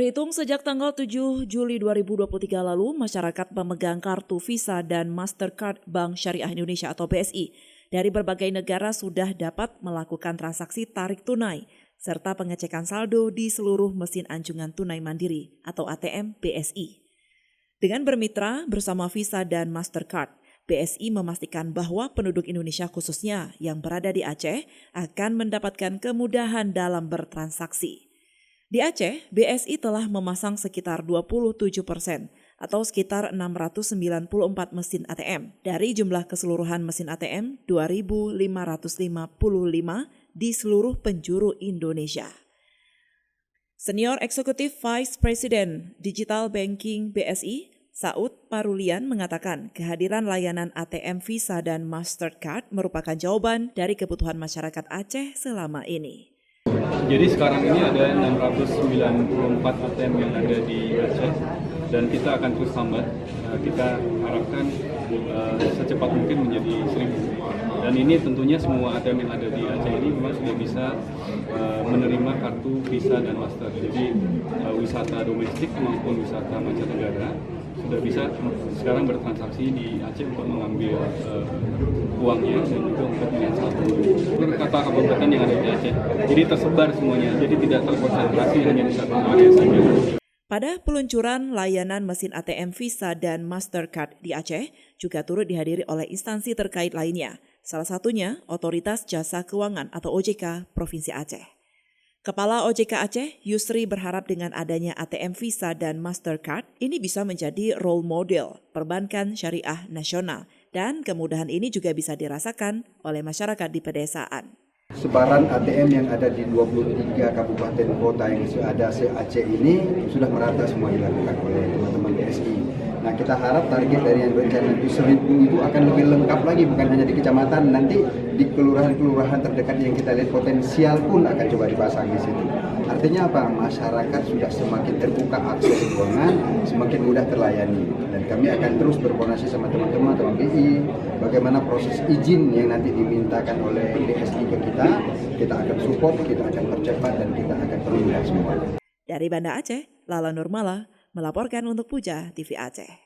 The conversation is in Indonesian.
Terhitung sejak tanggal 7 Juli 2023 lalu, masyarakat pemegang kartu Visa dan Mastercard Bank Syariah Indonesia atau BSI dari berbagai negara sudah dapat melakukan transaksi tarik tunai serta pengecekan saldo di seluruh mesin anjungan tunai mandiri atau ATM BSI. Dengan bermitra bersama Visa dan Mastercard, BSI memastikan bahwa penduduk Indonesia khususnya yang berada di Aceh akan mendapatkan kemudahan dalam bertransaksi. Di Aceh, BSI telah memasang sekitar 27% atau sekitar 694 mesin ATM dari jumlah keseluruhan mesin ATM 2.555 di seluruh penjuru Indonesia. Senior Executive Vice President Digital Banking BSI, Saud Parulian mengatakan kehadiran layanan ATM Visa dan Mastercard merupakan jawaban dari kebutuhan masyarakat Aceh selama ini. Jadi sekarang ini ada 694 ATM yang ada di Aceh dan kita akan terus tambah. Kita harapkan secepat mungkin menjadi 1.000. Dan ini tentunya semua ATM yang ada di Aceh ini memang sudah bisa menerima kartu Visa dan Master. Jadi wisata domestik maupun wisata mancanegara sudah bisa sekarang bertransaksi di Aceh untuk mengambil uangnya dan juga untuk melihat saldo. Kata kabupaten yang ada di Aceh, jadi tersebar semuanya, jadi tidak terkonsentrasi hanya di satu area saja. Pada peluncuran layanan mesin ATM Visa dan Mastercard di Aceh juga turut dihadiri oleh instansi terkait lainnya, salah satunya Otoritas Jasa Keuangan atau OJK Provinsi Aceh. Kepala OJK Aceh, Yusri berharap dengan adanya ATM Visa dan Mastercard, ini bisa menjadi role model perbankan syariah nasional dan kemudahan ini juga bisa dirasakan oleh masyarakat di pedesaan. Sebaran ATM yang ada di 23 kabupaten kota yang ada se-Aceh ini sudah merata semua dilakukan oleh teman-teman BSI. Nah, kita harap target dari yang rencana itu 1.000 itu akan lebih lengkap lagi, bukan hanya di kecamatan, nanti di kelurahan-kelurahan terdekat yang kita lihat potensial pun akan coba dipasang di situ. Artinya apa? Masyarakat sudah semakin terbuka akses keuangan, semakin mudah terlayani. Dan kami akan terus berkoordinasi sama teman-teman BI, bagaimana proses izin yang nanti dimintakan oleh BSI ke kita akan support, kita akan percepat dan kita akan permudah semua. Dari Banda Aceh, Lala Nurmala melaporkan untuk Puja TV Aceh.